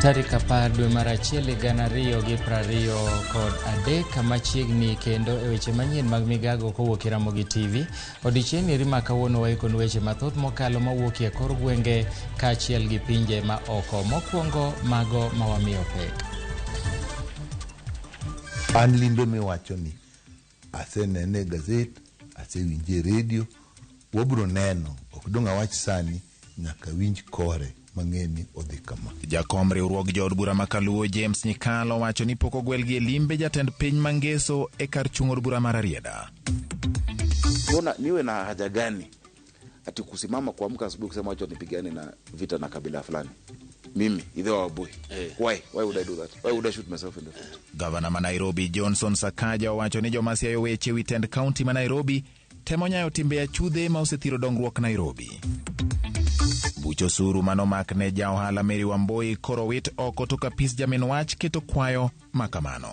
Tarik 10 dwe mar achiel 2023 machiegni kendo e weche manyien mag Migago kowuok Ramogi TV. Odiochieng' iri ma kawuono waikonu weche mathoth mokalo mawuok e kor gwenge kaachiel gi pinje ma oko. Mokwongo mago mawamiyo pek. An limbe miwacho ni asenene e gazet, asewinje redio, wabro neno, ok dong' awach sani nyaka winj kore mang'eni odhi kama. Jakom riwruok jood bura makaluo James Nyikalo wacho ni pok ogwelgi e limbe jatend piny mangeso e kar chung' od bura mar Arieda. Mbona niwe na haja gani ati kusimama kuamka asubuhi kusema wacho nipigane na vita na kabila fulani? Mimi idho wabui. Why would I do that? Why would I shoot myself in the foot? Gavana ma Nairobi Johnson Sakaja wacho ni jomasiayo weche witend county ma Nairobi temo nyayo timbe ya chudhe ma osethiro dongruok Nairobi. Bucho suru manomak ne ja ohala Mary Wamboi koro wit oko to kapis jamin wach keto kwayo makamano.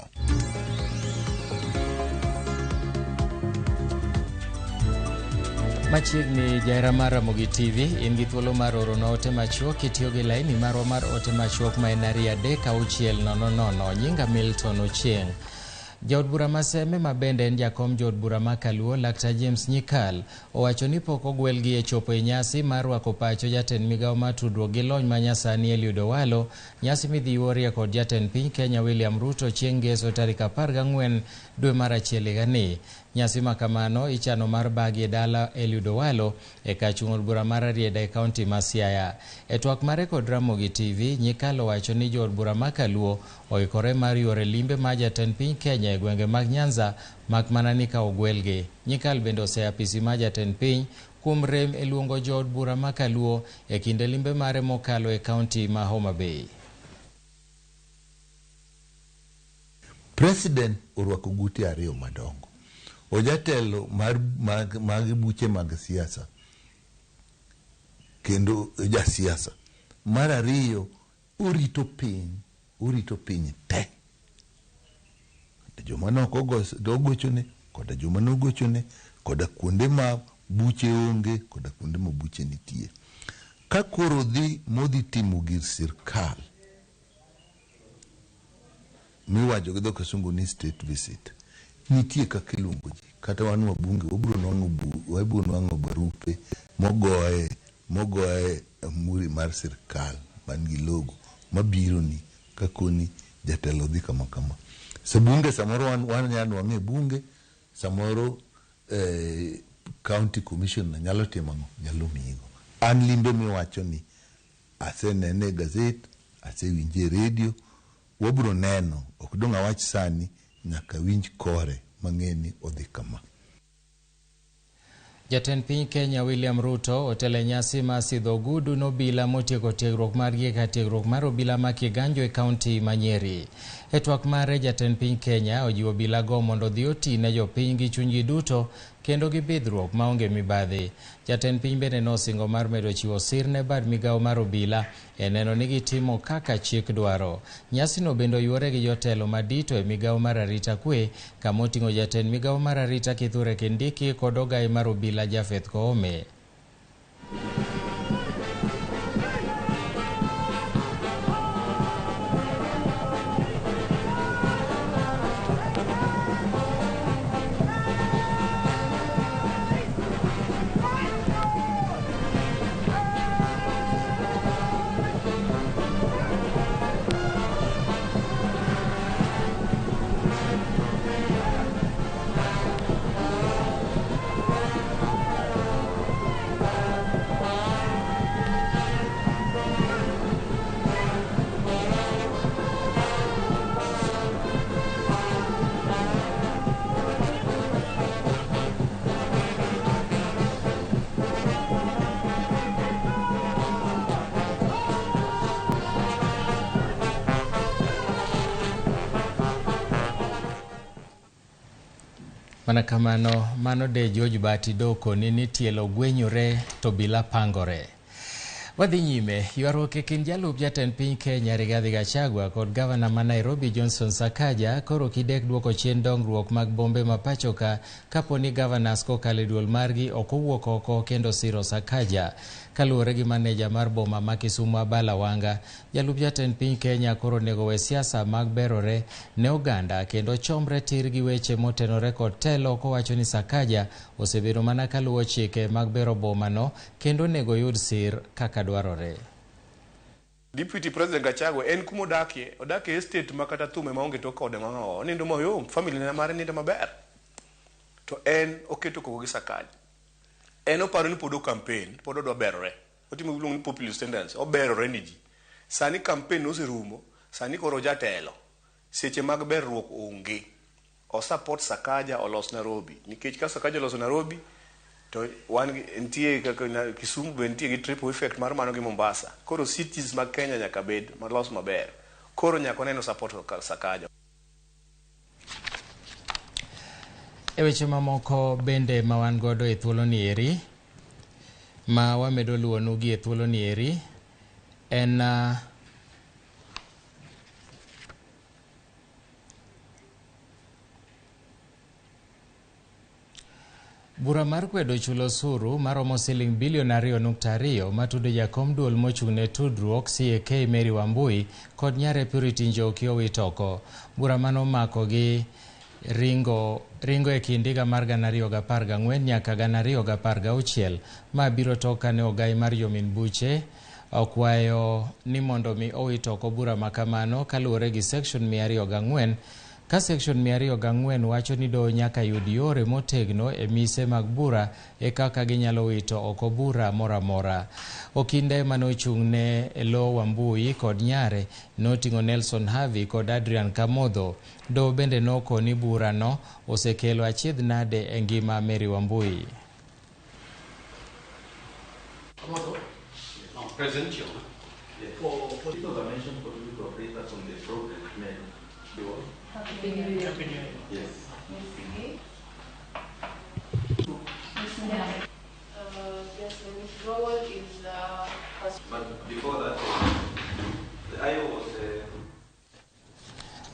Machiegni jaera mar Ramogi TV in gi thuolo mar oro na ote machuok kitiyo gi laini marwa mar ote machuok ma en 36000. Nyinga Milton Ochieng'. Jaod bura maseme ma bende en jakom jood bura makaluo Laktar James Nyikal owacho ni pok ogwelgi e chopo e nyasi mar rwako pacho jatend migawo mar tudruok gi lony manyasani Eliud Owalo, nyasi midhiwuorie kod jatend piny Kenya William Ruto chieng' ngeso tarik 14 dwe mar achiel higani. Nyasi makamano ichano mar bagi e dala Eliud Owalo e kar chung' od bura mar Arieda e kaunti ma Siaya. E twak mare kod Ramogi TV, Nyikal owacho ni jood bura makaluo oikore mar yore limbe ma jatend piny Kenya e gwenge mag Nyanza mak mana ni ka ogwelgi. Nyikal bende oseapisi ma jatend piny kuom rem e luongo jood bura makaluo e kinde limbe mare mokalo e kaunti ma Homa Bay. President orwako gute ariyo madongo. Ojatelo mag buche mag siasa kendo siasa. Mar ariyo urito piny te. Joma noko gochone, koda joma nogochone, koda kuonde ma buche onge, koda kuonde ma buche nitie. Ka koro modhi timo gir sirkal, miwacho gi dho kisungu ni state visit, nitie kaka iluongo ji. Kata wan wabunge wabiro nwang'o barupe mogoye muri mar sirkal man gi logo mabiro ni kakoni jatelo dhi kama. Bunge samoro wan nyalo wang'e bunge, samoro county commission nyalo timo nyalo migo. An limbe miwacho ni asenene e gazet, asewinje redio, wabiro neno, ok dong' awach sani nyaka winj kore mang'eni odhi kama. Jatend piny Kenya William Ruto otele nyasi ma sidho gudu nobila motieko tiegruok margi ka tiegruok mar obila ma Kiganjo e kaunti ma Nyeri. E twak mare jatend piny Kenya ojiwo obila go mondo dhi oti ne jopiny gi chunygi duto kendo gi bidhruok maonge mibadhi. Jatend piny bende nosingo mar medo chiwo sir ne bad migawo mar obila e neno ni gitimo kaka chik dwaro. Nyasi no bende oyuore gi jotelo madito e migawo mar arita kwe kama oting'o jatend migawo mar arita Kithure Kindiki kod ogai mar obila Jafeth Koome. Mana kamano de George Bati doko ni tielo gwenyore to bila pangore. Wadhi nyime, ywaruok e kind jalup jatend piny Kenya Rigathi Gachagua kod gavana ma Nairobi Johnson Sakaja koro kidek duoko chien dongruok mag bombe ma pachoka kaponi gavanas kokalo e duol margi ok owuok oko kendo siro Sakaja. Kaluwore gi maneja mar boma ma Kisumu Abala Wanga, jalup jatend piny Kenya koro nego we siasa mag berore ne oganda kendo chomre tir gi weche motenore kod telo kowacho ni Sakaja osebedo mana kaluwo chike mag bero boma no kendo nego yud sir kaka dwarore. Deputy President Gachagua en kuma odakie estate makata thume maonge to kode mang'awo nindo mayom, family na mare nindo maber. To en oketo koko gi Sakaja. En oparo ni podo campaign, podo do berore. Otimo gilung ni populist tendency, oberore ni ji. Sani campaign oserumo, sani koro jatelo. Seche mag berruok onge. O support Sakaja olos Nairobi. Nikech ka Sakaja olos Nairobi, to wan ntie kaka Kisumu ntie gi triple effect mar mano gi Mombasa. Koro cities mag Kenya nyaka bed malos maber. Koro nyaka neno support Sakaja. E weche mamoko bende ma wan godo e thuolo ni eri ma wamedo luonu gi e thuolo ni eri en bura mar kwedo chulo osuru maromo siling bilion 2.2 matudo jakom duol mochung'ne tudruok CAK Mary Wambui kod nyare Purity Njoki owitoko. Bura mano mako gi ringo e kind higa mar 2014 nyaka 2016 ma biro toka ne ogai mar Jomin Buche okwayo ni mondo mi owitoko bura makamano kaluwore gi section 204 ka section 204 wacho ni do nyaka yud yore motegno e mise mag bura e kaka ginyalo wito oko bura moramora. Okinde manochung'ne Elo Wambui kod nyare noting'o Nelson Havi kod Adrian Kamodho. Do bende noko ni bura no osekelo achiedh nade e ngima Mary Wambui.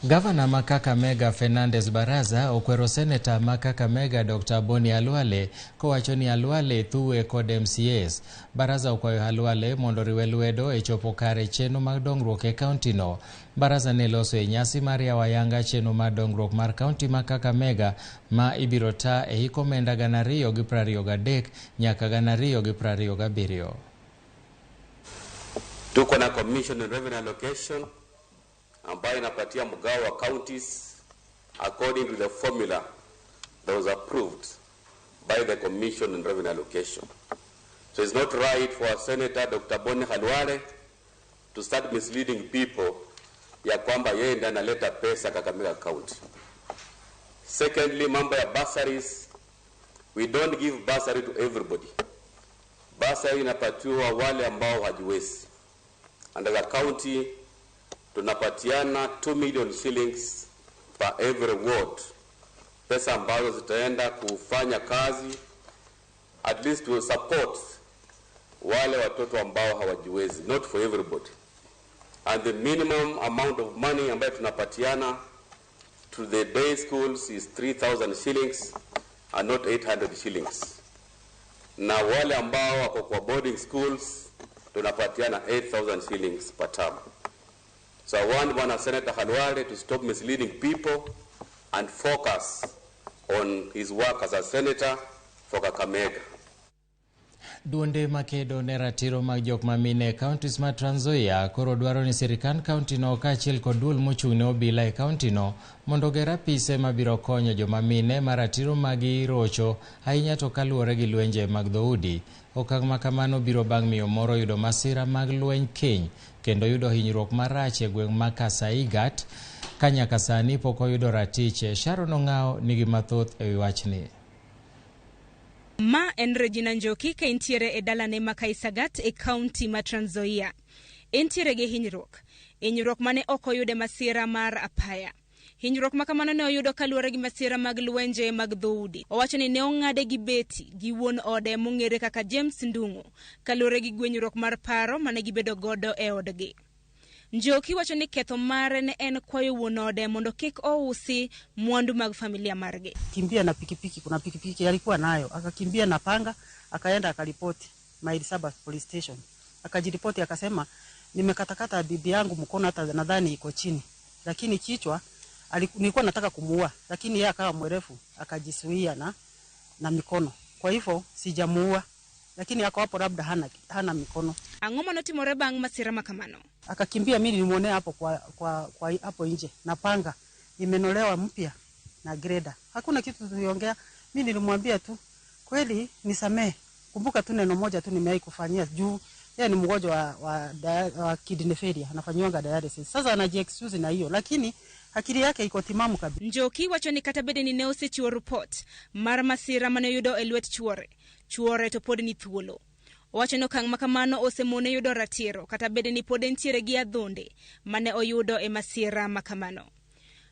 Gavana ma Kakamega Fernandes Baraza okwero seneta ma Kakamega Dr. Boni Alwale kowacho ni Alwale thuwe kod MCAs. Baraza okwayo Alwale mondo riwe lwedo e chopo kare chenro mag dongruok e kaunti no. Baraza ne loso e nyasi mar yawayanga chenro mar dongruok mar kaunti ma Kakamega ma ibiro ta e hik omenda 2023 nyaka 2027. Tuko na commission and revenue allocation ambayo inapatia mgao wa counties according to the formula that was approved by the Commission on Revenue Allocation. So it's not right for Senator Dr. Boni Halwale to start misleading people ya kwamba yeye ndiye analeta pesa Kakamega County. Secondly, mambo ya bursaries, we don't give bursary to everybody. Bursary inapatiwa wale ambao hajiwezi. Under the county tunapatiana 2 million shillings per every ward, pesa ambazo zitaenda kufanya kazi at least to support wale watoto ambao hawajiwezi, not for everybody. And the minimum amount of money ambayo tunapatiana to the day schools is 3,000 shillings and not 800 shillings. Na wale ambao wako kwa boarding schools tunapatiana 8,000 shillings per term. So I want Senator Halwale to stop misleading people and focus on his work as a senator for Kakamega. Duonde makedo ne ratiro mag jok mamine counties ma Trans Nzoia koro dwaro ni sirikand county no kaachiel kod duol mochung'ne obila e county no mondo oger apise mabiro konyo joma mine ma ratiro magi rocho ahinya to kaluwore gi lwenje mag dhoudi. Okang' ma kamano biro bang' miyo moro yudo masira mag lweny keny kendo yudo hinyruok marach e gweng' ma Kasaigat ka nyaka sani pok oyudo ratiche. Sharon Ong'ao nigi mathoth e wi wachni. Ma en Regina Njoki ka entiere e dalane ma Kasaigat e kaunti ma Trans Nzoia. Entiere gi hinyruok mane ok oyude masira mar apaya. Hinyruok makamano ne oyudo kaluwore gi masira mag lwenje mag dhoudi. Owacho ni ne ong'ade gi beti gi wuon ode mong'ere kaka James Ndung'u kaluwore gi gwenyruok mar paro mane gibedo godo e odgi. Njoki wacho ni ketho mare ne en kwayo wuon ode mondo kik ousi mwandu mag familia margi. Kimbia na pikipiki, kuna pikipiki alikuwa nayo, akakimbia na panga, akaenda akaripoti Maili Saba police station. Akajiripoti akasema nimekatakata bibi yangu mkono, hata nadhani iko chini, lakini kichwa nilikuwa nataka kumuua, lakini yeye akawa mwerefu akajisuia na mikono. Kwa hivyo sijamuua, lakini yako hapo labda hana mikono. Ang'oma notimore bang' masira makamano. Akakimbia, mimi nilimwonea hapo kwa hapo nje na panga imenolewa mpya na greda. Hakuna kitu tuliongea, mimi nilimwambia tu kweli nisamee. Kumbuka tu neno moja tu nimewahi kufanyia juu yeye ni mgonjwa wa kidney failure, anafanywa dialysis. Sasa anaji-excuse na hiyo, lakini akili yake iko timamu kabisa. Njoki wacho ni kata bede ni ne osechiwo report mar masira mane yudo e lwet chuore to pod ni thuolo. Owacho ni okang' makamano osemone yudo ratiro kata bede ni pod entiere gi adhonde mane oyudo e masira makamano.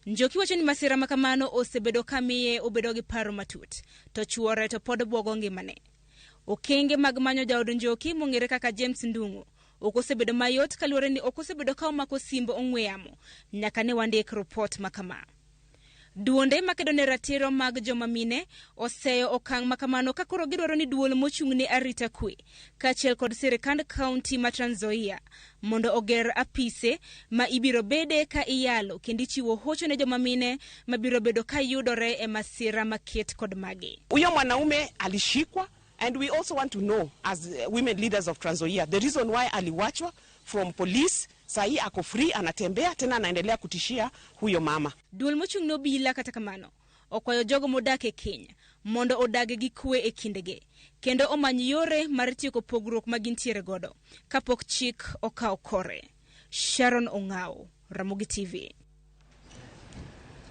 Njoki wacho ni masira makamano osebedo kamiye obedo gi paro matut, to chuore to pod bwogo ngimane. Okenge mag manyo jaod Njoki mong'ere kaka James Ndung'u okosebedo mayot kaluwore ni okosebedo ka omako simbo ong'we yamo nyaka ne wandik report makama. Duonde makedo ne ratiro mag joma mine oseyo okang' makamano ka koro gidwaro ni duol mochung'ne arita kwe kaachiel kod sirikand kaunti ma Trans Nzoia mondo oger apise ma ibiro bede ka iyalo kendo ichiwo hocho ne joma mine mabiro bedo ka yudore e masira maket kod magi. Huyo mwanaume alishikwa. And we also want to know, as women leaders of Trans Nzoia, the reason why aliwachwa from police, sahi ako free, anatembea, tena anaendelea kutishia huyo mama. Duol mochung' no bila kata kamano okwayo jogo modak e Kenya mondo odag gi kwe e kindege, kendo omany yore mar tieko pogruok ma gintiere godo kapok chik okawo kore. Sharon Ong'ao, Ramogi TV.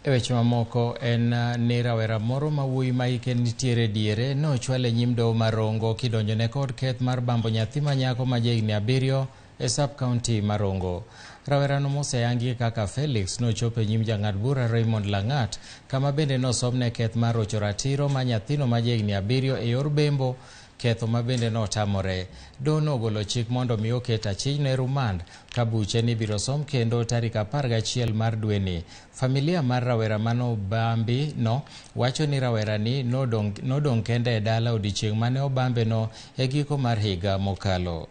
E weche mamoko en ni rawera moro ma wuoyi ma hike nitiere diere nochwale nyim doho mar Rongo kidonjone kod keth mar bambo nyathi manyako ma jahigni 7 e sub-county mar Rongo. Rawerano moseyangi kaka Felix nochopo e nyim jang'ad bura Raymond Lang'at, kama bende nosomne keth mar rocho ratiro ma nyathino ma jahigni 7 e yor bembo, ketho ma bende notamore. Doho nogolo chik mondo mi oket achijno e rumand ka buche ni biro som kendo tarik 11 mar dweni. Familia mar rawera mano bambi no wacho ni rawera ni nodong' kende e dala odiechieng' mane obambe no e giko mar higa mokalo.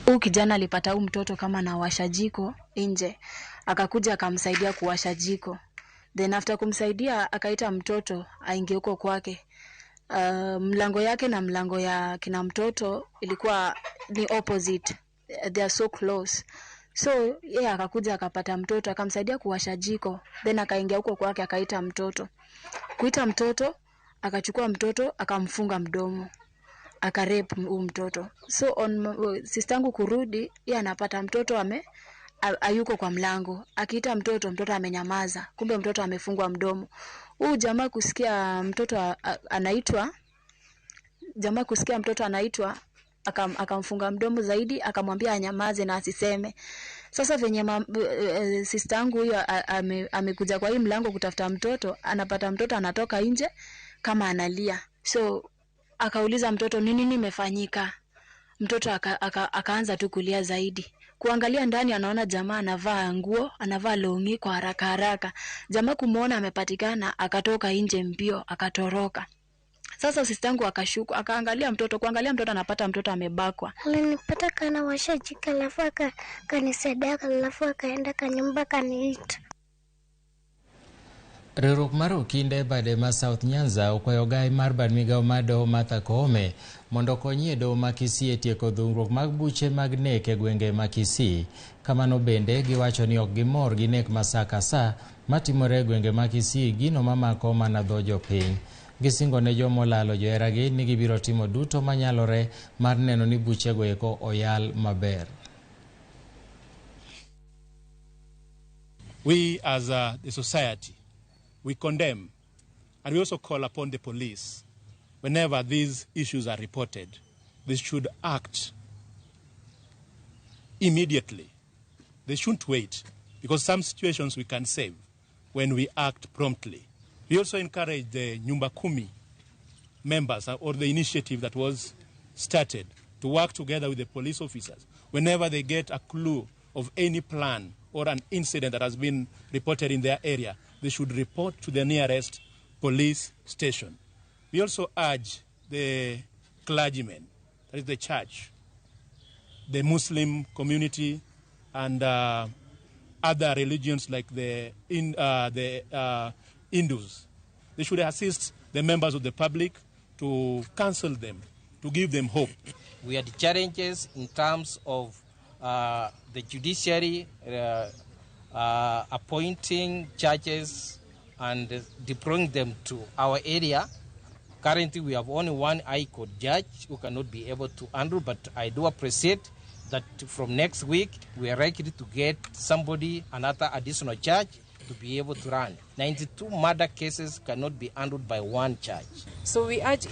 Huyu kijana alipata huyu mtoto kama na washa jiko nje, akakuja akamsaidia kuwasha jiko. Then after kumsaidia akaita mtoto aingie huko kwake. Mlango yake na mlango ya kina mtoto ilikuwa ni opposite. They are so close. So yeye akakuja akapata mtoto akamsaidia kuwasha jiko. Then akaingia huko kwake akaita mtoto. Kuita mtoto akachukua mtoto akamfunga mdomo. Akarepe huyu mtoto. So sistangu kurudi, yeye anapata mtoto ayuko kwa mlango. Akiita mtoto amenyamaza. Kumbe mtoto amefungwa mdomo. Huyu jamaa kusikia mtoto anaitwa, akamfunga mdomo zaidi, akamwambia anyamaze na asiseme. Sasa venye sistangu huyo amekuja kwa hii mlango kutafuta mtoto, anapata mtoto anatoka nje kama analia. So akauliza mtoto nini nimefanyika. Mtoto akaanza tu kulia zaidi. Kuangalia ndani anaona jamaa anavaa nguo, anavaa longi kwa haraka haraka. Jamaa kumuona amepatikana, akatoka nje mbio, akatoroka. Sasa sistangu akashuku, akaangalia mtoto, kuangalia mtoto anapata mtoto amebakwa. Alinipata kana washa jiko alafu akanisaidia alafu akaenda kanyumba kaniita. Riwruok mar okinde bade ma South Nyanza okwayo gai mar bad migawo mar doho Martha Koome mondo konyi e doho ma Kisii e tieko dhungruok mag buche mag nek e gwenge ma Kisii. Kamano bende giwacho ni ok gimor gi nek ma saa ka saa matimore e gwenge ma Kisii, gino mamako mana dho jopiny. Gisingo ne jomolalo joheragi ni gibiro timo duto manyalore mar neno ni buchego eko oyal maber. We as the society, we condemn and we also call upon the police whenever these issues are reported, they should act immediately. They shouldn't wait, because some situations we can save when we act promptly. We also encourage the Nyumba Kumi members or the initiative that was started to work together with the police officers. Whenever they get a clue of any plan or an incident that has been reported in their area, they should report to the nearest police station. We also urge the clergymen, that is the church, the Muslim community, and other religions like the Hindus. They should assist the members of the public to counsel them, to give them hope. We had challenges in terms of the judiciary appointing judges and deploying them to our area. Currently, we have only one High Court judge who cannot be able to handle, but I do appreciate that from next week, we are likely to get another additional judge to be able to run. 92 murder cases cannot be handled by one judge. So we urge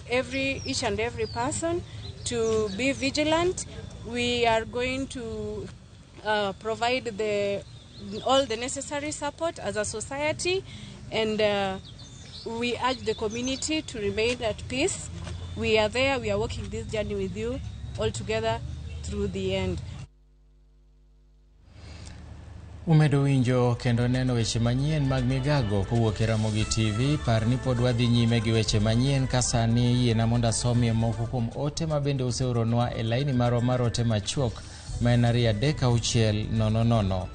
each and every person to be vigilant. We are going to provide all the necessary support as a society, and we urge the community to remain at peace. We are there, we are walking this journey with you all together through the end. Umedo winjo kendo neno weche manyien mag Migago kowuok e Ramogi TV. Par ni pod wadhi nyime gi weche manyien ka sani yiena mondo asomie moko kuom ote ma bende oseoronwa e laini marwa mar ote machuok ma en 3-600.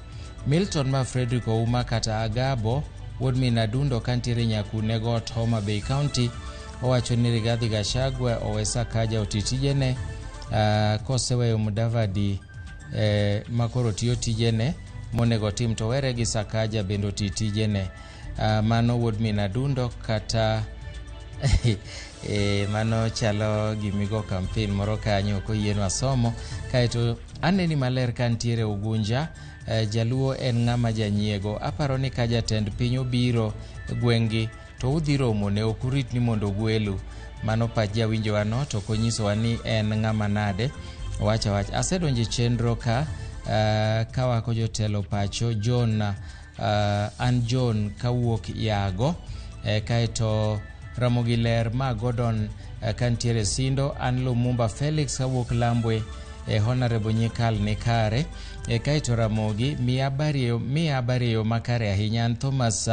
Milton ma Frederick Ouma kata Agabo wuod min Adundo kantiere Nyakune Got, Homa Bay County, owacho ni Rigathi Gachagua owesa kaja otitijene koseweyo Mudavadi makoro tiyo tijene monego tim to were gi Sakaja bendo titijene. Mano wuod min Adundo kata mano chalo gimigo campaign moro kanyo koyieno asomo. Kaeto aneni maler kantiere Ugunja, jaluo en ng'ama janyiego. Aparo ni ka jatend piny obiro gwengi to udhi romo ne okurit ni mondo gwelu. Mano pach jawinjo ano to konyisowa ni en ng'ama nade. Wacha asedonje chenro ka kawako jotelo pacho John an John kawuok Yago, kaeto Ramogi ler ma Gordon kantiere Sindo, an Lumumba Felix kawuok Lambwe, Honorable Nyikal ni kare, kaeto Ramogi miya bariyo makare ahinya an Thomas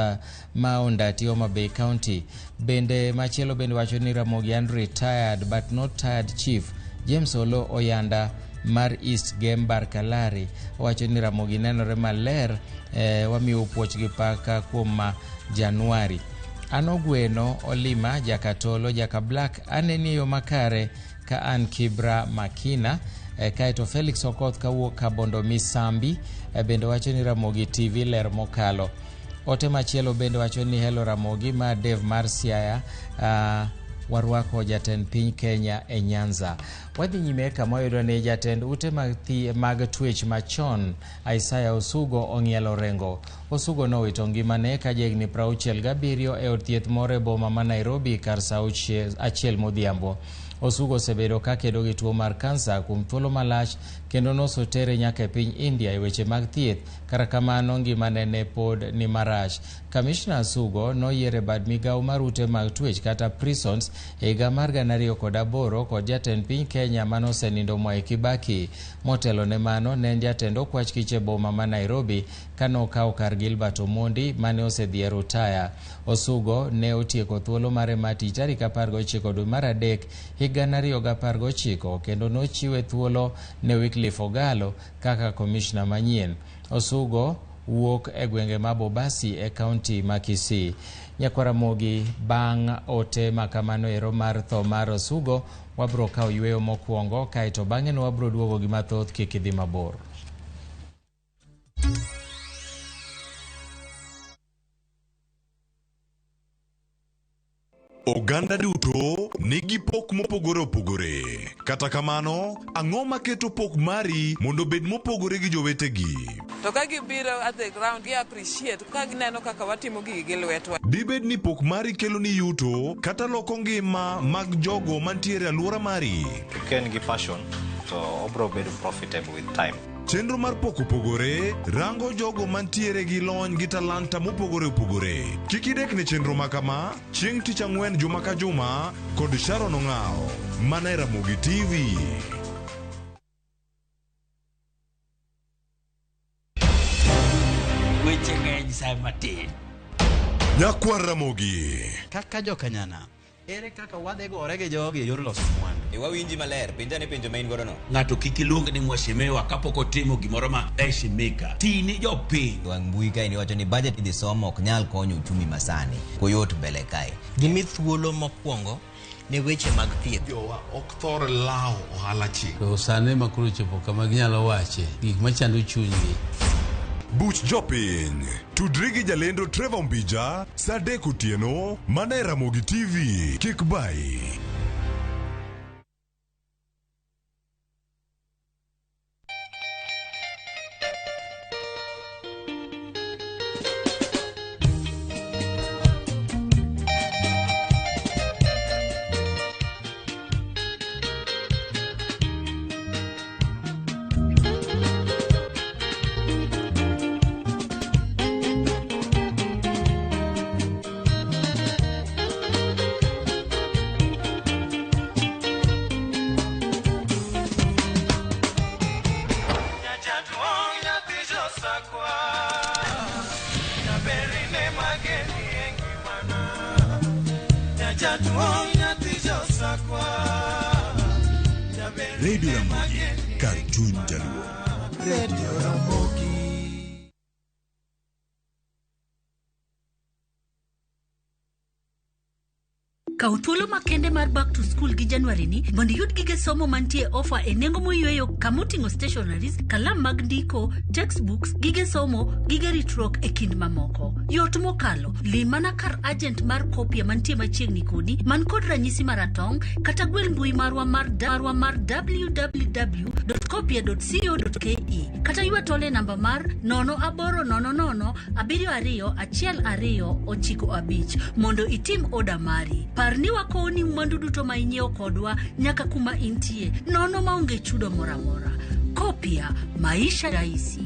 Maonda ti Homa Bay County. Bende machielo bende wacho ni Ramogi an retired but not tired chief James Olo Oyanda mar East Gembar Kalari, wacho ni Ramogi nenore maler, wamiyo puoch gi paka kuom Januari. Ano Gweno Olima Jakatolo Jaka Black aneni yo makare ka an Kibra Makina, kaeto Felix Okoth kawuok Kabondo Misambi, bende wacho ni Ramogi TV ler mokalo. Ote machielo bende wacho ni hello Ramogi ma Dave mar Siaya, warwako jatend piny Kenya e Nyanza. Wadhi nyime kama oyudo ni jatend ute mag twech machon Isaiah Osugo ong'ielo rengo. Osugo nowito ngimane ka jahigni 67 e od thieth moro e boma ma Nairobi kar saa 1 modhiambo. Osugo osebedo ka kedo gi tuo mar kansa kuom thuolo malach kendo nosotere nyaka e piny India e weche mag thieth. Kar kamano ngimane ne pod ni marach. Kamishna Osugo noyiere bad migawo mar ute mag twech kata prisons e higa mar 2008 kod jatend piny Kenya manosenindo Mwai Kibaki. Motelo ne mano ne en jatend okwach kich e boma ma Nairobi kanokawo kar Gilbert Omondi mane osedhi e rutaya. Osugo ne otieko thuolo mare mati tarik 19 dwe mar adek higa 2019 kendo nochiwe thuolo ne Wycliffe Ogalo kaka komishna manyien. Osugo wuok e gwenge ma Bobasi e kaunti ma Kisii. Nyakwa Ramogi bang' ote makamano ero mar tho mar Osugo wabro kawo yweyo mokwongo kaeto bang'e no wabro duogo gi mathoth, kik idhi mabor. Oganda duto nigi pok mopogore opogore. Kata kamano, ang'o maketo pok mari mondo bed mopogore gi jowetegi? To ka gibiro at the ground, gi appreciate ka gineno kaka watimo gigi gi lwetwa. Dibed ni pok mari kelo ni yuto kata loko ngima mag jogo mantiere alwora mari. Ken gi passion to obro bedo profitable with time. Chenro mar pok opogore rango jogo mantiere gi lony gi talanta mopogore opogore. Kik idek ne chenro makama chieng' tich ang'wen juma ka juma kod Sharon Ong'ao. Mana Ramogi TV. Weche ng'eny sa matin. Nyakwar Ramogi. Kaka jokanyana. Ere kaka wadhe gore gi jogi e yor loso mwandu. Wawinji maler, penja ne penjo main godo no. Ng'ato kik iluong ni mwashemewa kapok otimo gimoro ma heshimika. Tini jopiny. Wang mbui kae ni wacho ni budget idhi somo ok nyal konyo uchumi masani. Koyot mbele kae. Gimi thuolo mokwongo ne weche mag thieth. Jowa ok thor lao ohala chik. To sane makuru chopo kama ginyalo wache gik machando chunygi. Buch jopiny tudri gi jalendo Trevor Mbija saa 3 otieno mana Ramogi TV. Kik bai. Radio Ramogi, kar chuny jaluo. Radio Ramogi. Kaw thuolo makende mar back to school gi January ni mondo yud gige somo mantie offer e nengo moyweyo kamoting'o stationaries, kalam mag ndiko, textbooks, gige somo, gige ritruok e kind mamoko. Yot mokalo, limana kar agent mar kopia mantie machiegni kodi man kod ranyisi maratong kata gwel mbui marwa mar www.kopia.co.ke kata ywa tole namba mar 0800721295 mondo itim oda mari. Parni wakoni mwandu duto ma inyiewo kodwa nyaka kuma intie, nono maonge chudo moramora. Kopia, maisha rahisi.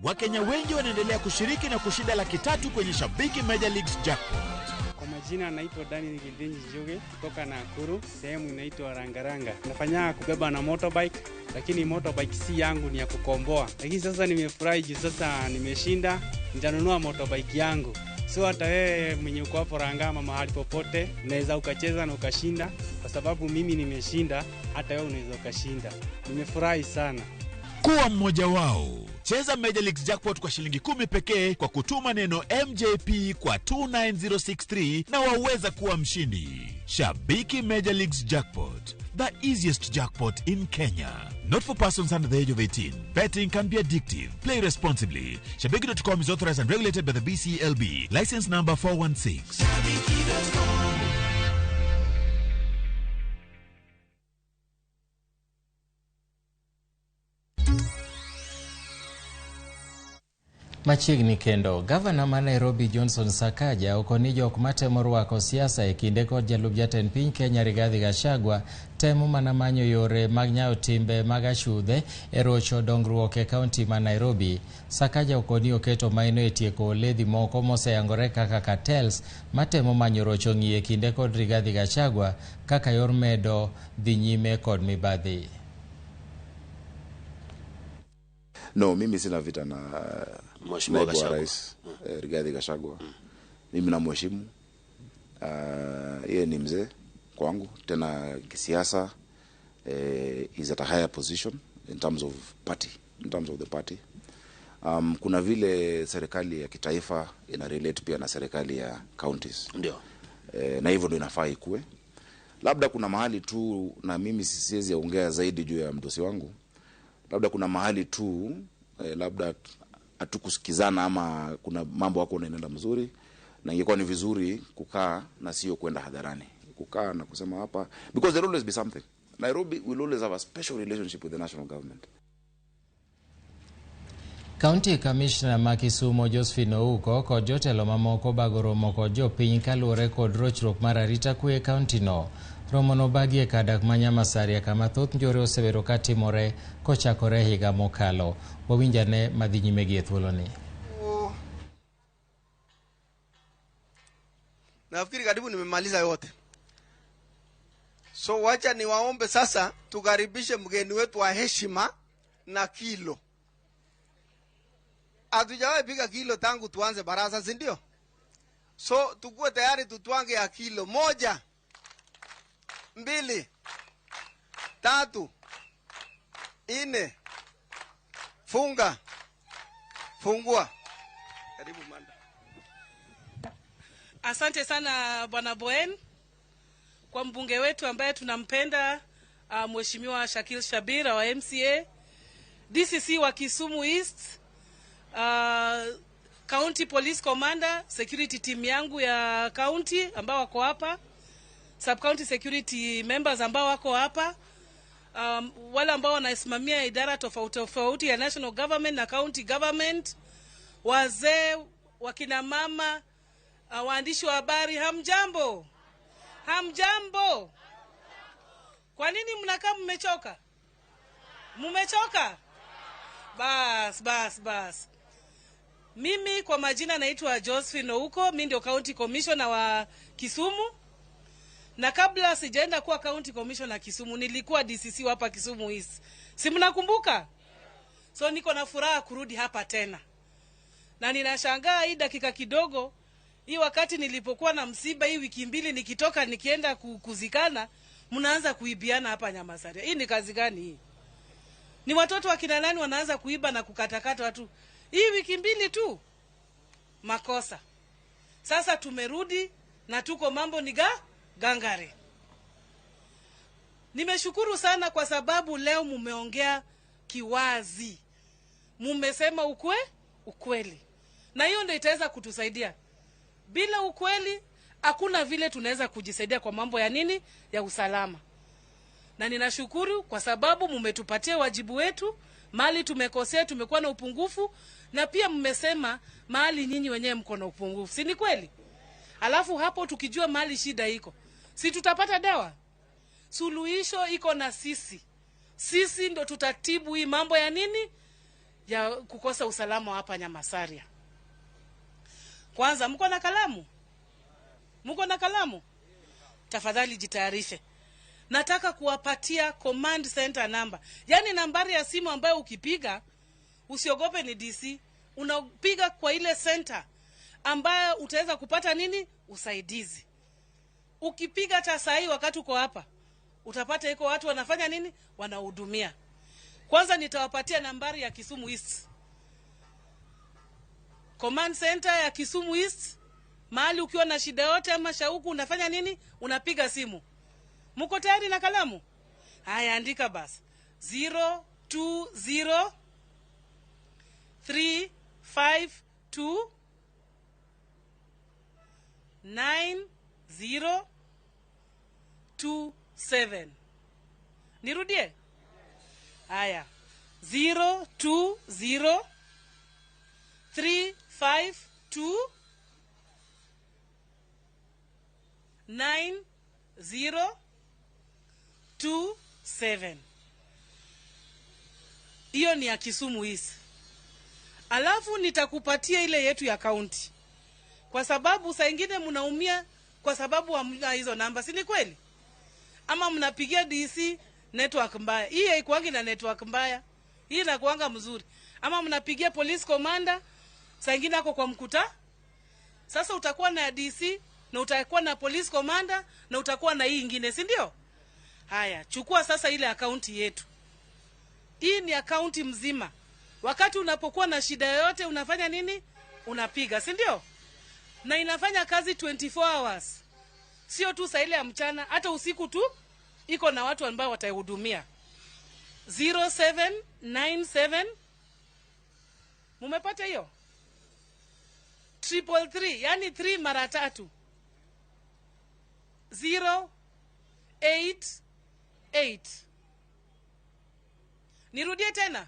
Wakenya wengi wanaendelea kushiriki na kushinda $300,000 kwenye Shabiki Major Leagues Jackpot. Kwa majina naitwa Dani Ngildenji Joge kutoka Nakuru, sehemu inaitwa Rangaranga. Nafanya kubeba na motorbike, lakini motorbike si yangu, ni ya kukomboa. Lakini sasa nimefurahi juu sasa nimeshinda, nitanunua motorbike yangu. So hata wewe mwenye uko hapo Rangama mahali popote unaweza ukacheza na ukashinda, kwa sababu mimi nimeshinda, hata wewe unaweza ukashinda. Nimefurahi sana. Kuwa mmoja wao. Cheza Major Leagues Jackpot kwa shilingi 10 pekee kwa kutuma neno MJP kwa 29063 na waweza kuwa mshindi. Shabiki Major Leagues Jackpot, the easiest jackpot in Kenya. Not for persons under the age of 18. Betting can be addictive. Play responsibly. Shabiki.com is authorized and regulated by the BCLB. License number 416. Machiegni kendo, gavana ma Nairobi Johnson Sakaja okoni jok matemo rwako siasa e kinde kod jalup jatend piny Kenya Rigathi Gachagua temo mana manyo yore mag nyayo timbe mag achudhe e rocho dongruok e kaunti ma Nairobi. Sakaja okoni oketo maino e tieko ledhi moko moseyangore kaka cartels matemo manyo rocho ng'iye kinde kod Rigathi Gachagua kaka yor medo dhi nyime kod mibadhi. No, mimi sina vita na Mheshimiwa Rais Rigathi Gachagua. Mimi namheshimu. Yeye ni mzee kwangu, tena kisiasa is at a higher position in terms of party, in terms of the party. Kuna vile serikali ya kitaifa ina relate pia na serikali ya counties. Ndio. Na hivyo ndio inafaa ikue. Labda kuna mahali tu, na mimi siwezi ongea zaidi juu ya mdosi wangu. Labda kuna mahali tu labda hatukusikizana ama kuna mambo yako yanaenda mzuri, na ingekuwa ni vizuri kukaa na sio kwenda hadharani, kukaa na kusema hapa, because there will always be something. Nairobi will always have a special relationship with the national government. County Commissioner ma Kisumo Josephine Ouko kod jotelo mamoko bago romo kod jopiny kaluwore kod rochruok mar arita kwe e kaunti no. Romo no bagi e kadak ma Nyamasaria kama thoth njore osebedo katimore kochakore higa mokalo. Wawinjane madhi nyime gi e thuoloni. Nafikiri karibu nimemaliza yote. So wacha niwaombe sasa tukaribishe mgeni wetu wa heshima na kilo. Hatujawahi piga kilo tangu tuanze baraza, si ndio? So tukue tayari tutwange ya kilo 1, 2, 3, 4. Funga. Fungua. Karibu manda. Asante sana Bwana Boen kwa mbunge wetu ambaye tunampenda, Mheshimiwa Shakil Shabira wa MCA, DCC wa Kisumu East, County Police Commander, security team yangu ya county ambao wako hapa, sub county security members ambao wako hapa, wale ambao wanasimamia idara tofauti ya national government na county government, wazee, wakina mama, waandishi wa habari, hamjambo? Hamjambo? Kwa nini mnakaa mmechoka? Mmechoka? Bas. Mimi kwa majina naitwa Josephine Ouko, mimi ndio county commissioner wa Kisumu. Na kabla sijaenda kuwa county commissioner Kisumu, nilikuwa DCC hapa Kisumu East. Si mnakumbuka? So niko na furaha kurudi hapa tena. Na ninashangaa hii dakika kidogo, hii wakati nilipokuwa na msiba hii wiki mbili nikitoka nikienda kuzikana, mnaanza kuibiana hapa Nyamasaria. Hii ni kazi gani hii? Ni watoto wa kina nani wanaanza kuiba na kukatakata watu? Hii wiki mbili tu. Makosa. Sasa tumerudi na tuko mambo ni gangare. Nimeshukuru sana kwa sababu leo mumeongea kiwazi. Mumesema ukweli. Na hiyo ndio itaweza kutusaidia. Bila ukweli hakuna vile tunaweza kujisaidia kwa mambo ya nini? Ya usalama. Na ninashukuru kwa sababu mumetupatia wajibu wetu, mahali tumekosea, tumekuwa na upungufu, na pia mmesema mahali nyinyi wenyewe mko na upungufu. Si ni kweli? Alafu hapo tukijua mahali shida iko, si tutapata dawa? Suluhisho iko na sisi. Sisi ndo tutatibu hii mambo ya nini? Ya kukosa usalama hapa Nyamasaria. Kwanza mko na kalamu? Mko na kalamu? Tafadhali jitayarishe. Nataka kuwapatia command center number. Yaani nambari ya simu ambayo ukipiga usiogope ni DC. Unapiga kwa ile center ambayo utaweza kupata nini? Usaidizi. Ukipiga hata saa hii wakati uko hapa, utapata iko watu wanafanya nini? Wanahudumia. Kwanza nitawapatia nambari ya Kisumu East. Command center ya Kisumu East. Mahali ukiwa na shida yote ama shauku unafanya nini? Unapiga simu. Mko tayari na kalamu? Haya, andika basi. 020 352 9027. Nirudie? Haya. 020 352 9027. Hiyo ni ya Kisumu hizi. Alafu nitakupatia ile yetu ya county. Kwa sababu saa nyingine mnaumia kwa sababu hamna hizo namba, si ni kweli? Ama mnapigia DC network mbaya. Hii haikuangi na network mbaya. Hii inakuanga mzuri. Ama mnapigia police commander, saa nyingine ako kwa mkuta. Sasa utakuwa na DC na utakuwa na police commander na utakuwa na hii nyingine, si ndio? Haya, chukua sasa ile akaunti yetu. Hii ni akaunti mzima. Wakati unapokuwa na shida yoyote unafanya nini? Unapiga, si ndio? Na inafanya kazi 24 hours. Sio tu saa ile ya mchana, hata usiku tu iko na watu ambao watahudumia. 0797. Mumepata hiyo? 333, yani 3 mara 3. 088. Nirudie tena.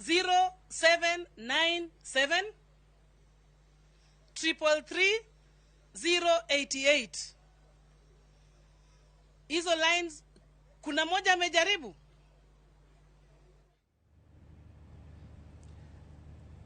0797 333 088. Hizo lines kuna moja amejaribu.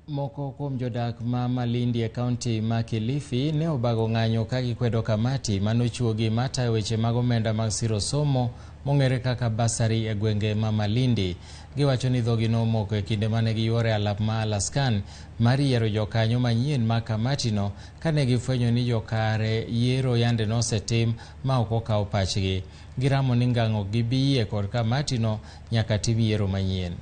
Moko kuom jodak ma Malindi e kaunti ma Kilifi ne obago ng'anyo ka gikwedo kamati manochuogi matayo weche mag omenda mag siro somo mong'ere kaka basari e gwenge ma Malindi. Giwacho ni dhogi nomoko e kinde mane giyuore alap ma Alaskan mar yiero jokanyo manyien ma kamatino kane gifwenyo ni jokare yiero yande nosetim ma ok okaw pachgi. Giramo ni ngang'o gibiyie kod kamatino nyaka tim yiero manyien.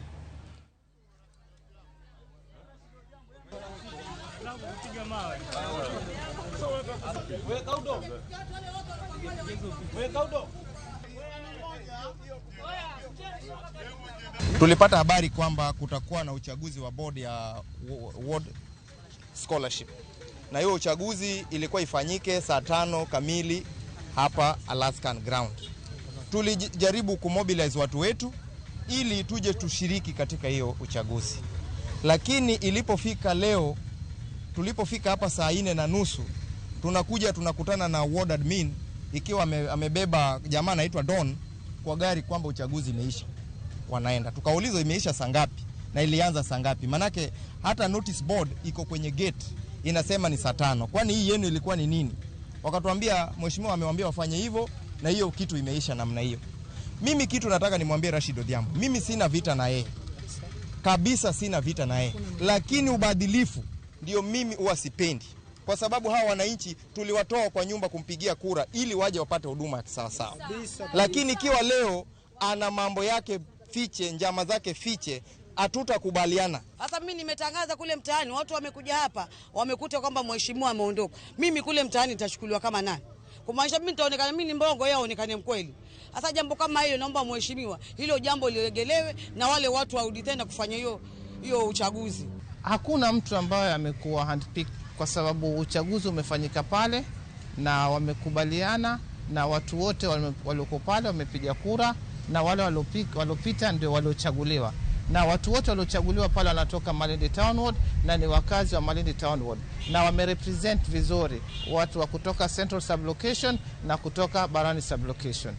Tulipata habari kwamba kutakuwa na uchaguzi wa board ya ward scholarship. Na hiyo uchaguzi ilikuwa ifanyike saa 5 kamili hapa Alaskan ground. Tulijaribu kumobilize watu wetu ili tuje tushiriki katika hiyo uchaguzi. Lakini ilipofika leo, tulipofika hapa saa 4:30, tunakutana na ward admin ikiwa amebeba jamaa anaitwa Don kwa gari kwamba uchaguzi imeisha. Wanaenda. Tukauliza imeisha saa ngapi na ilianza saa ngapi? Manake hata notice board iko kwenye gate inasema ni saa 5. Kwani hii yenu ilikuwa ni nini? Wakatuambia mheshimiwa amewaambia wafanye hivyo na hiyo kitu imeisha namna hiyo. Mimi kitu nataka nimwambie Rashid Odhiambo. Mimi sina vita na yeye. Kabisa sina vita na yeye. Lakini ubadilifu ndio mimi huwa sipendi. Kwa sababu hawa wananchi tuliwatoa kwa nyumba kumpigia kura ili waje wapate huduma sawa sawa. Lakini ikiwa leo ana mambo yake fiche, njama zake fiche, hatutakubaliana. Sasa mimi nimetangaza kule mtaani, watu wamekuja hapa, wamekuta kwamba mheshimiwa ameondoka. Mimi kule mtaani nitachukuliwa kama nani? Kumaanisha mimi nitaonekana mimi ni mbongo, yeye aonekane mkweli. Sasa jambo kama hilo naomba mheshimiwa, hilo jambo liregelewe na wale watu warudi tena kufanya hiyo uchaguzi. Hakuna mtu ambaye amekuwa handpicked kwa sababu uchaguzi umefanyika pale na wamekubaliana na watu wote walioko pale wamepiga kura na wale waliopita ndio waliochaguliwa. Na watu wote waliochaguliwa pale wanatoka Malindi Town Ward na ni wakazi wa Malindi Town Ward. Na wamerepresent vizuri watu wa kutoka Central Sublocation na kutoka Barani Sublocation.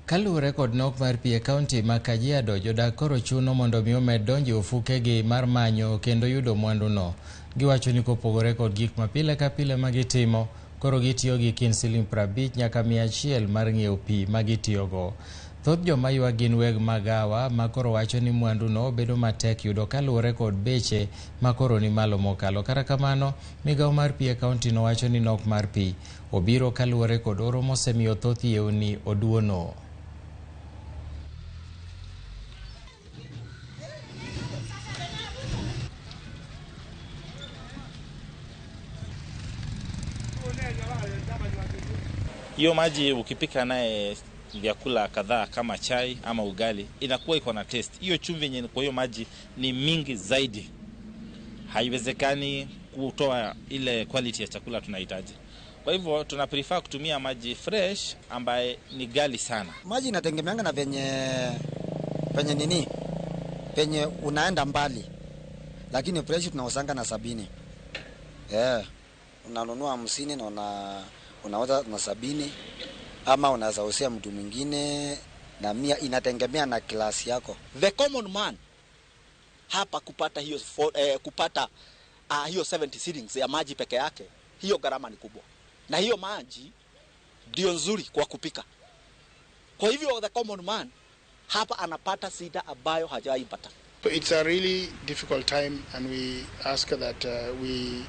Kaluwore kod nok mar pie kaunti ma Kajiado, jodak koro chuno mondo mi omed donjo ofukegi mar manyo kendo yudo mwanduno. Giwacho ni kopogore kod gik mapile ka pile magitimo, koro gitiyo gi kind siling 50 nyaka 100 mar ng'iewo pi magitiyogo. Thoth joma ywa gin weg magawa ma koro wacho ni mwanduno bedo matek yudo kaluwore kod beche ma koro ni malo mokalo. Kata kamano, migawo mar pi e kaunti no wacho ni nok mar pi obiro kaluwore kod oro mosemiyo thoth yewni oduono. Hiyo maji ukipika naye vyakula kadhaa kama chai ama ugali inakuwa iko na taste. Hiyo chumvi yenye kwa hiyo maji ni mingi zaidi. Haiwezekani kutoa ile quality ya chakula tunahitaji. Kwa hivyo tuna prefer kutumia maji fresh ambaye ni gali sana. Maji inategemeanga na penye unaenda mbali. Lakini fresh tunausanga na 70. Unanunua 50 na unauza na 70 ama unaweza usia mtu mwingine na 100, inategemea na klasi yako. The common man hapa kupata hiyo hiyo 70 shillings ya maji peke yake, hiyo gharama ni kubwa. Na hiyo maji ndio nzuri kwa kupika. Kwa hivyo the common man hapa anapata shida ambayo hajaipata. It's a really difficult time and we ask that we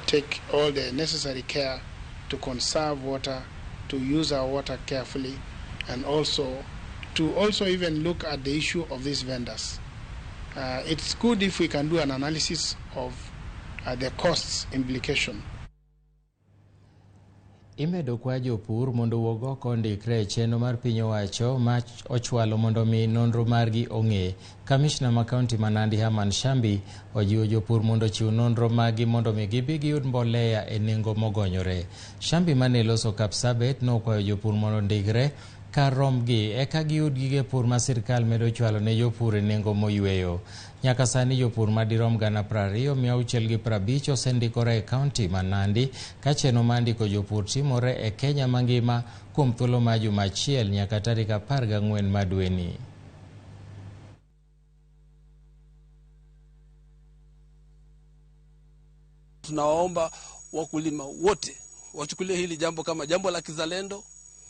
take all the necessary care to conserve water, to use our water carefully, and also to even look at the issue of these vendors. It's good if we can do an analysis of the costs implication. Imedo kwa jopur mondo wuog oko ndikre chenro mar piny owacho ma ochwalo mondo mi nonro margi ong'e. Kamishna ma kaunti ma Nandi Herman Shambi ojiwo jopur mondo chiw nonro margi mondo mi gibi giyud mbolea e nengo mogonyore. Shambi mane loso Kapsabet nokwayo jopur mondo ndikre kar romgi eka giyud gige pur ma sirkal medo chwalo ne jopur e nengo moyweyo. Nyaka sani jopur madirom 20,650 osendikore e kaunti ma Nandi ka chenro mar ndiko jopur timore e Kenya mangima kuom thuolo mar juma achiel nyaka tarik 14 ma dweni. Tunawaomba wakulima wote wachukulie hili jambo kama jambo la kizalendo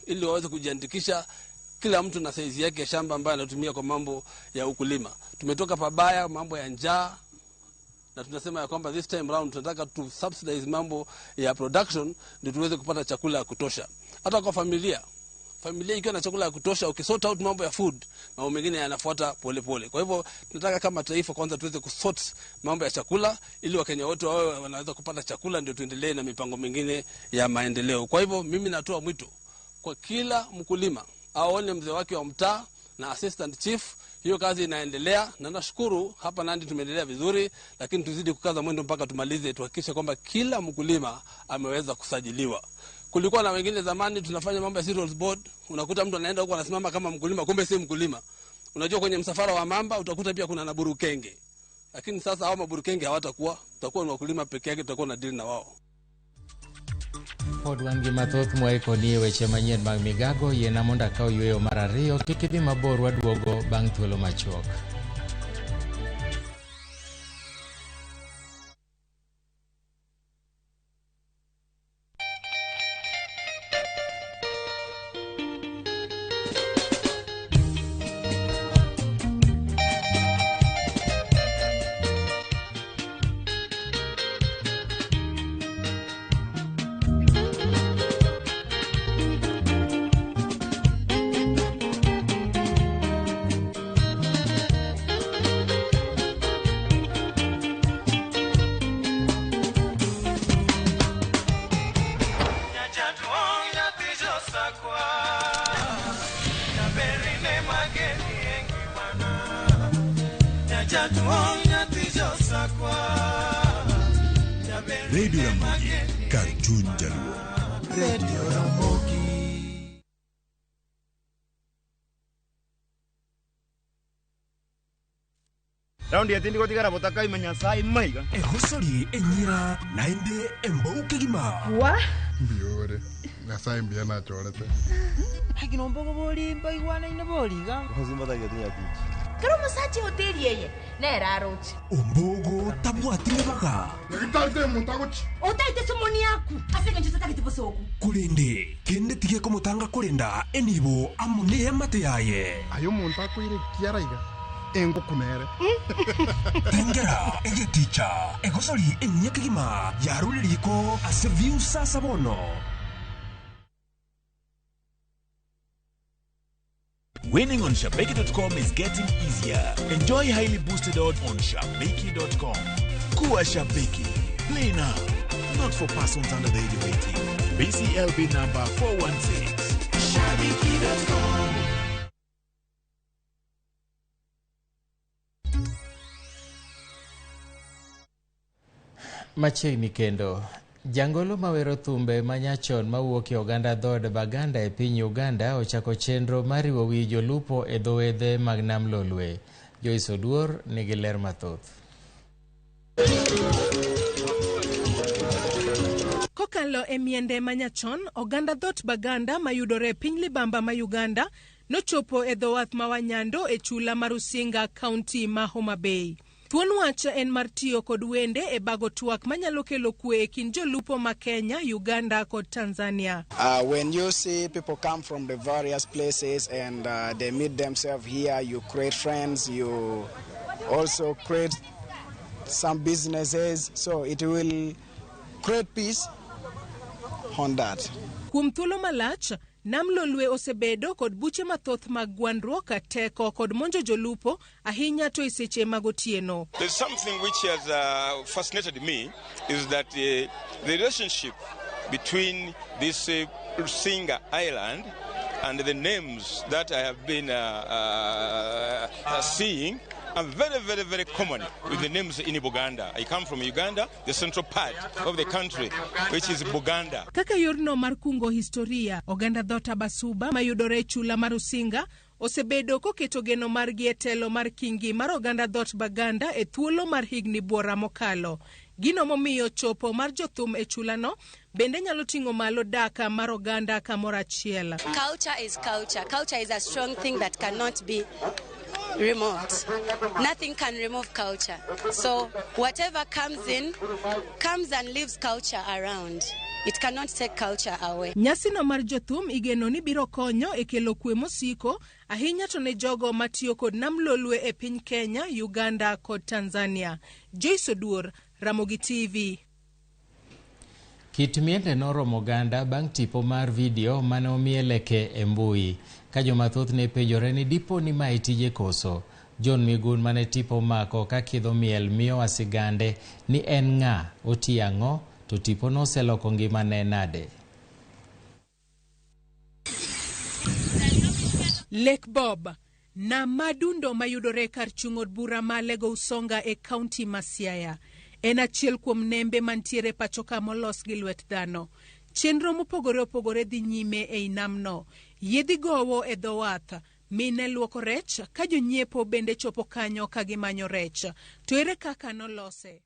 ili waweze kujiandikisha kila mtu na saizi yake ya shamba ambayo anatumia kwa mambo ya ukulima. Tumetoka pabaya mambo ya njaa na tunasema ya kwamba this time round tunataka tu subsidize mambo ya production ndio tuweze kupata chakula ya kutosha. Hata kwa familia ikiwa na chakula ya kutosha, ukisort out mambo ya food, mambo mengine yanafuata polepole. Kwa hivyo tunataka kama taifa kwanza tuweze kusort mambo ya chakula ili Wakenya wote wawe wanaweza kupata chakula, ndio tuendelee na mipango mingine ya maendeleo. Kwa hivyo mimi natoa mwito kwa kila mkulima aone mzee wake wa mtaa na assistant chief. Hiyo kazi inaendelea na nashukuru hapa Nandi tumeendelea vizuri, lakini tuzidi kukaza mwendo mpaka tumalize, tuhakikishe kwamba kila mkulima ameweza kusajiliwa. Kulikuwa na wengine zamani tunafanya mambo ya cereals board, unakuta mtu anaenda huko anasimama kama mkulima kumbe si mkulima. Unajua kwenye msafara wa mamba utakuta pia kuna naburukenge. Lakini sasa hao maburukenge hawatakuwa, tutakuwa ni wakulima peke yake, tutakuwa na deal na wao. Pod wan gi mathoth mwaikonie weche manyien mag Migago. Yiena mondo akaw yweyo mar ariyo, kik idhi mabor, waduogo bang' thuolo machuok. Radio Ramogi, Cartoon Jaluo. Radio Ramogi. Raundi atindi gotigara botaka imenya sai maiga. Ehosori enyira nainde embouke gima. Wa? Biore. Nasai mbia na chorete. Hakino mbogo boli mbai wana ina boliga. Hozimba ta getinya tichi. Kero musachi hoteli yeye. Nera rochi. Ombogo tabwatire baga. Ngitalite muntagochi. Otaite somoni yaku. Asenge njusa takitibosoku. Kurende kende tige komutanga kurenda enibo amune amate yaye. Ayo muntako ire kiaraiga. Engo kunere. Ingera ege ticha. Egosori enyeke gima. Yaruliriko aseviu sasa bono. Winning on Shabeki.com is getting easier. Enjoy highly boosted odds on Shabeki.com. Kuwa Shabeki. Play now. Not for persons under the age of 18. BCLB number 416. Shabeki.com. Machiegni kendo. Jangolo mawero thumbe manyachon mawuok e oganda dhod Baganda e piny Uganda ochako chenro mariwo wi jolupo e dhowedhe mag nam Lolwe. Joyce Oduor nigi ler mathoth. Kokalo e miende manyachon, oganda dhot Baganda mayudore e piny libamba ma Uganda nochopo e dhowath ma Wanyando e chula mar Usinga County ma Homa Bay. Thuon wach en mar tiyo kod wende e bago twak manyalo kelo kwe e kind jolupo ma Kenya, Uganda kod Tanzania. When you see people come from the various places and they meet themselves here, you create friends, you also create some businesses, so it will create peace on that. Kuom thuolo malach, Nam Lolwe osebedo kod buche mathoth mag gwandruok, teko kod monjo jolupo ahinya to iseche magotieno. There's something which has fascinated me is that the relationship between this Rusinga Island and the names that I have been seeing are very, very, very common with the names in Buganda. I come from Uganda, the central part of the country, which is Buganda. Kaka yorno mar kungo historia, oganda dhota basuba mayudore chula mar Rusinga osebedo koketo geno margi e telo mar kingi mar oganda dhot Baganda e thuolo mar higni buora mokalo. Gino momiyo chopo mar jothum e chulano bende nyalo ting'o malo daka mar oganda kamoro achiel. Culture is culture. Culture is a strong thing that cannot be removed. Nothing can remove culture. So whatever comes in, comes and leaves culture around. It cannot take culture away. Nyasino mar jothum igeno ni biro konyo e kelo kwe mosiko ahinya to ne jogo matiyo kod nam lolwe e piny Kenya, Uganda kod Tanzania. Joyce Odur, Ramogi TV. Kit miende noromo oganda bang' tipo mar video mane omieleke e mbui. Ka jomathoth ne penjore ni dipo ni ma itije koso. John Migun mane tipo mako ka kidho miel miyo wasigande ni en ng'a, oti ang'o, to tipo no oseloko ngimane nade. Lake Bob na madundo mayudore kar chung'od bura ma Lego Usonga e kaunti ma Siaya en achiel kuom nembe mantiere pachoka molos gi lwet dhano. Chenro mopogore opogore dhi nyime e namno. Yedhi gowo e dho wath, mine luoko rech, ka jonyiepo bende chopo kanyo ka gimanyo rech. To ere kaka nolose?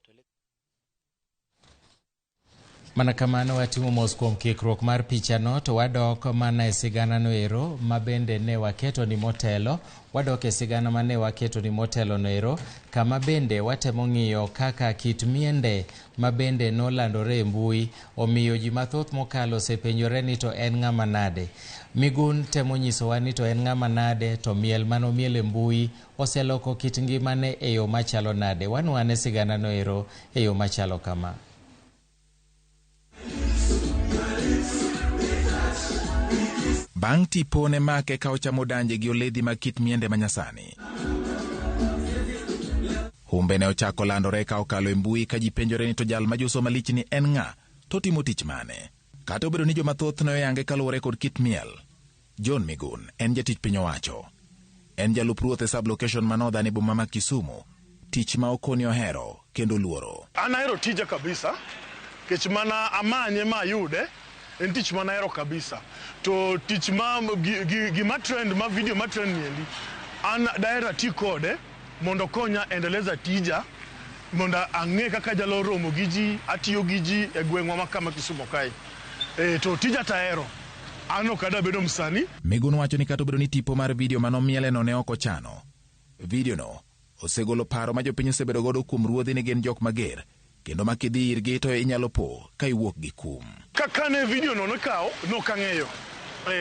Mana kamano watimo mos kuom kikruok mar pichano to wadok mana e sigana no ero mabende ne waketo ni motelo. Wadok e sigana mane waketo ni motelo no ero kama bende watemo ng'iyo kaka kit miende mabende nolandore e mbui omiyo ji mathoth mokalo osepenjore ni to en ng'ama nade. Migun temo nyisowa ni to en ng'ama nade, to miel mano miel e mbui oseloko kit ngimane e yo machalo nade. Wanwane sigana no ero e yo machalo kama. Bang' tipo ne make ka ochamo danje gi oledhi mag kit miende manyasani. Humbe ne ochako landore ka okalo e mbui ka ji penjore ni to jal ma juso malich ni en ng'a, to timo tich mane. Kata obedo ni jomathoth ne oyange kaluwore kod kit miel. John Migun en jatich piny owacho. En jalup ruoth e sublocation manodha e boma ma Kisumu. Tich ma okoni ohero kendo luoro. An ahero tija kabisa. Kech mana amanye ma yude. En tich mana ahero kabisa. To tich ma gima trend ma video ma trend niendi. An daera ti kode mondo konya endeleza tija mondo ang'e kaka jalo romo gi ji, atiyo gi ji e gweng'wa ma kama Kisumu kae. To tija tahero. Ano kada bedo msani. Migun wacho ni kata obedo ni tipo mar video manomiele no ne ok ochano. Video no osegolo paro ma jopiny osebedo godo kuom ruodhi ni gin jok mager, kendo makidhi irgi to inyalo po ka iwuok gi kum. Kaka ne video no nokawo, nokang'eyo.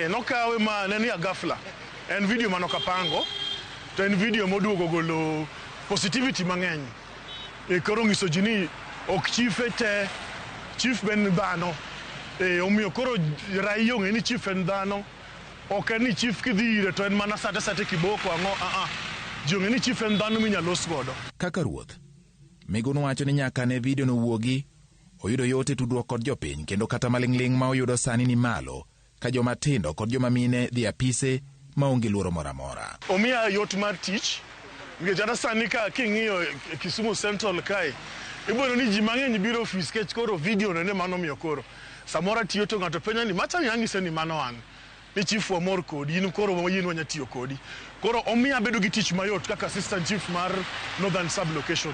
Nokawe ma ne ni agafla. En video manokapango. To en video moduogo golo positivity mang'eny. Koro ng'iso ji ni ok chife te, chief ben dhano. Omiyo koro rai ong'e ni chief en dhano. Ok en ni chief kidhi ire to en mana sate kiboko ang'o. Ji ong'e ni chief en dhano minyalos godo. Kaka ruoth, Migun wacho ni nyaka ne video no wuogi, oyudo yote tudruok kod jopiny, kendo kata maling'ling ma oyudo sani ni malo, ka joma tindo kod joma mine dhi apise maonge luoro mora mora. Omiya yot mar tich, nikech ana sani ka king'iyo Kisumu Central kae, ibono ni ji mang'eny biro ofis kech koro video nene mano miyo koro. Samora tiyo to ng'ato penja ni macha yang'ise ni mano an. Ni chief wa mor kodi, in koro yin wanya tiyo kodi. Koro omiya bedo gi tich mayot kaka assistant chief mar Northern Sublocation.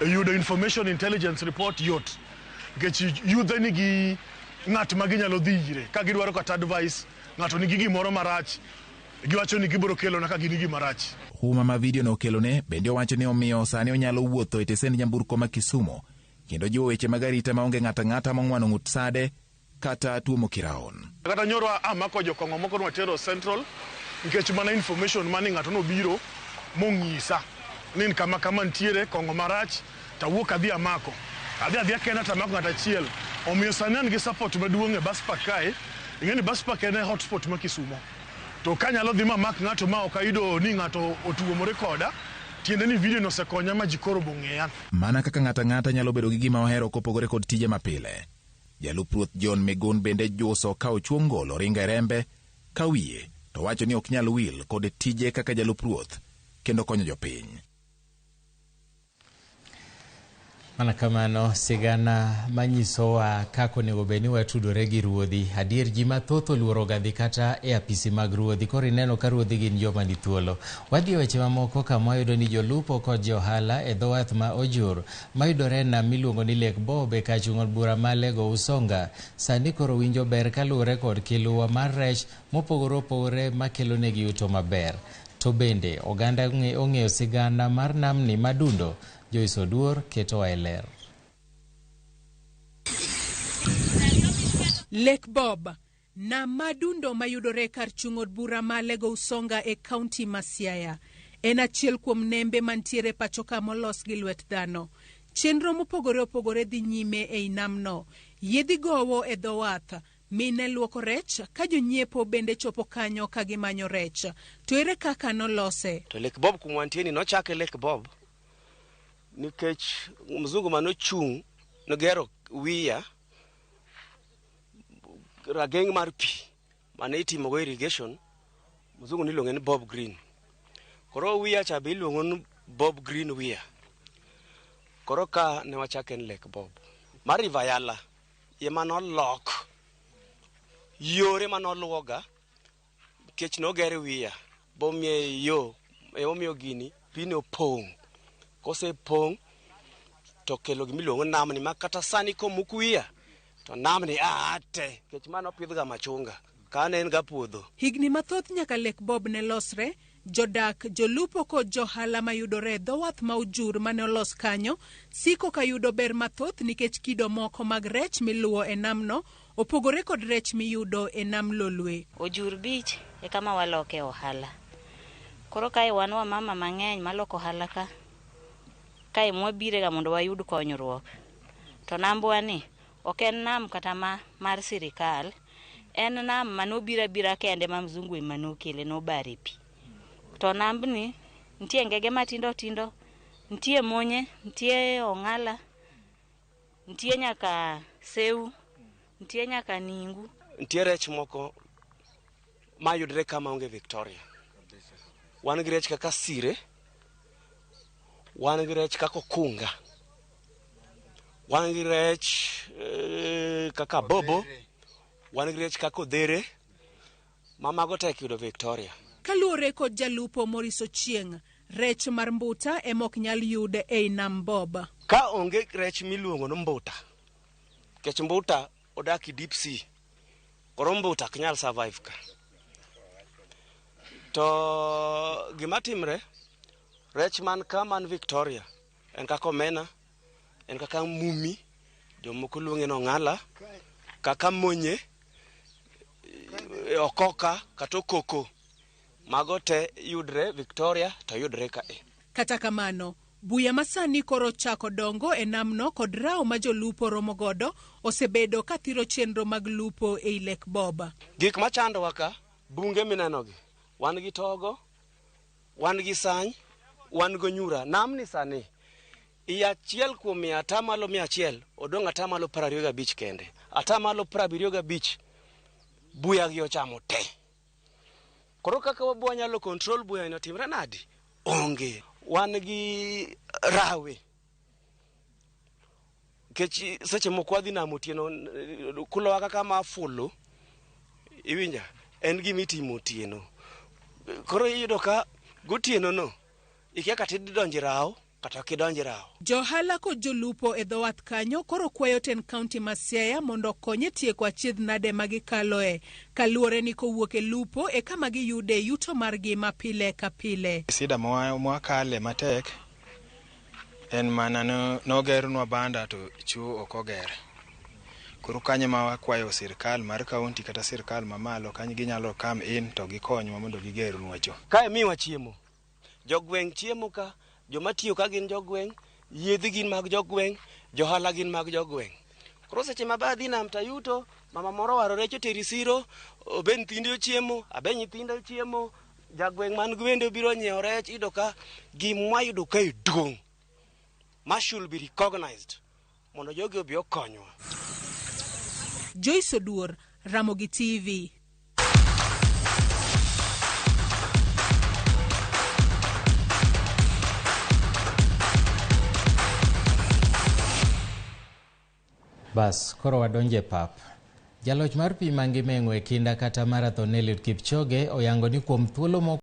Yudo information intelligence report yot. Nikech yudhe nigi ng'at ma ginyalo dhi ire. Ka gidwaro kata advice, ng'ato nigi gimoro marach, giwacho ni gibiro kelo na ka gin gi marach. Huma ma video no kelone bende owacho ni omiyo sani onyalo wuotho e tesend nyamburko ma Kisumu, kendo jiwo weche mag arita maonge ng'ata mong'wano ng'ut sade kata tuomo kiraon. Kata nyoro amako jokong'o moko nwatero Central, nikech mana information mani ng'ato no biro mong'isa ni kama ntiere kong'o marach, tawuok adhi amako. Adhi kena tamako ng'at achiel. Omiyo sani an gi support maduong' e bus park kae. Ing'eni bus park en hotspot ma Kisumu. To kanyalo dhi mamak ng'ato ma ok ayudo ni ng'ato otuomore koda, tiende ni video no sekonya ma ji koro bong'eya. Mana kaka ng'ata nyalo bedo gi gima ohero kopogore kod tije mapile. Jalup Ruoth John Migun bende juso ka ochuong ngolo ringe rembe ka wiye to wacho ni ok nyal wil kod tije kaka jalup ruoth kendo konyo jopiny. Mana kamano, sigana manyisowa kako nego beni watudore gi ruodhi. Adier ji mathoth oluoro gadhi kata e apisi mag ruodhi. Koro ineno ka ruodhi gin joma ni thuolo. Wadhi weche mamoko kama wayudo ni jolupo kod johala e dho wath ma ojur mayudore nam miluongo ni Lake Bob e kachung'ol bura ma Lego Usonga. Sani koro winjo ber kaluwore kod kiluwa mar rech mopogore opogore makelo negi yuto maber. To bende oganda ong'eyo sigana mar namni madundo. Joyce Oduor keto e ler. Lake Bob, nam madundo mayudore kar chung'od bura ma Lego Usonga e kaunti ma Siaya. En achiel kuom nembe mantiere pachoka molos gi lwet dhano. Chenro mopogore opogore dhi nyime e namno. Yedhi gowo e dho wath. Mine luoko rech ka jonyiepo bende chopo kanyo ka gimanyo rech. To ere kaka nolose? To Lake Bob kumwantieni nochake Lake Bob nikech mzungu manochung' nogero wiya rageng' mar pi mane itimogo irrigation. Mzungu niluongo ni Bob Green. Koro wiya cha be iluongo ni Bob Green wiya. Koro ka ne wachake ni Lake Bob. Mar River Yala ema nolok yore manoluwoga nikech nogere wiya bomie yo omiyo gini pino pong'. Kose pong' to kelo gimiluongo namni ma kata sani komuk wiya to namni ate kech mano pidhga machunga kane en ga puodho. Higni mathoth nyaka Lake Bob ne losre, jodak, jolupo kod johala mayudore dho wath ma ojur mane olos kanyo siko ka yudo ber mathoth nikech kido moko mag rech miluwo e namno opogore kod rech miyudo e nam Lolwe. Ojur beach e kama waloke ohala. Koro kae wan wa mama mang'eny maloko ohala ka. Kae mwabire ga mondo wayud konyruok. To nambwa ni ok en nam kata mar sirikal. En nam manobira kende ma mzungu emanokele nobare pi. To nambni nitie ngege matindo tindo, nitie monye, nitie ong'ala, nitie nyaka seu, nitie nyaka ningu. Nitie rech moko mayudre kama onge Victoria. Wan gi rech kaka sire, wan gi rech kaka kunga, wan gi rech kaka bobo, wan gi rech kaka odhere, mamago tek yudo Victoria. Kaluore kod jalupo Moriso Chieng', rech mar mbuta emok nyal yude e nam Bob. Ka onge rech miluongo no mbuta, kech mbuta odaki deep sea, koro mbuta ok nyal survive ka. To gimatimre, rech man ka man Victoria, en kaka omena, en kaka mumi, jomoko luonge no ng'ala, kaka monye, okoka, kata okoko. Mago te yudre Victoria to yudre ka e. Kata kamano, buya masani koro chako dongo e namno kod rao ma jolupo romo godo osebedo kathiro chenro mag lupo e Lake Bob. Gik machando waka, bunge minenogi, wan gi togo, wan gi sany, wan go nyura. Namni sani, iya achiel kuom 100% odong' 25 kende. 75 buya gi ochamo te. Koro kaka wanyalo control buya ino timre nadi? Onge. Wan gi rawe. Kechi seche moko wadhi namo otieno kulowa kaka mafulo. Iwinja, en gimitimo otieno. Koro iyudo ka gotieno no, ikia kata idonje rao, kata kidonje rao. Johala kod jolupo e dho wath kanyo koro kwayo ten kaunti ma Siaya mondo konye tieko achiedh nade magikaloe kaluore ni kowuok e lupo e kama giyude yuto margi mapile ka pile. Sida mwakale matek en mana nogernwa banda to chuo ok oger. Koro kanyo ma wakwayo sirkal mar kaunti kata sirkal mamalo kanyo ginyalo come in to gikonywa mondo gigernwa cho. Kae miwa chiemo. Jogweng' chiemo ka, joma tiyo ka gin jogweng', yedhi gin mag jogweng', johala gin mag jogweng'. Koro seche mabadhi nam tayuto, mama moro waro rech oteri siro, obe nyithinde ochiemo, abe nyithinde ochiemo, jagweng' man gwende obiro nyiewo rech, ido ka gimwayudo ka idong'. Ma should be recognized. Mondo jogi obi okonywa. Joyce Oduor, Ramogi TV. Bas, koro wadonje pap. Jaloch mar pi mangima e kinda kata marathon Eliud Kipchoge oyango ni kuom thuolo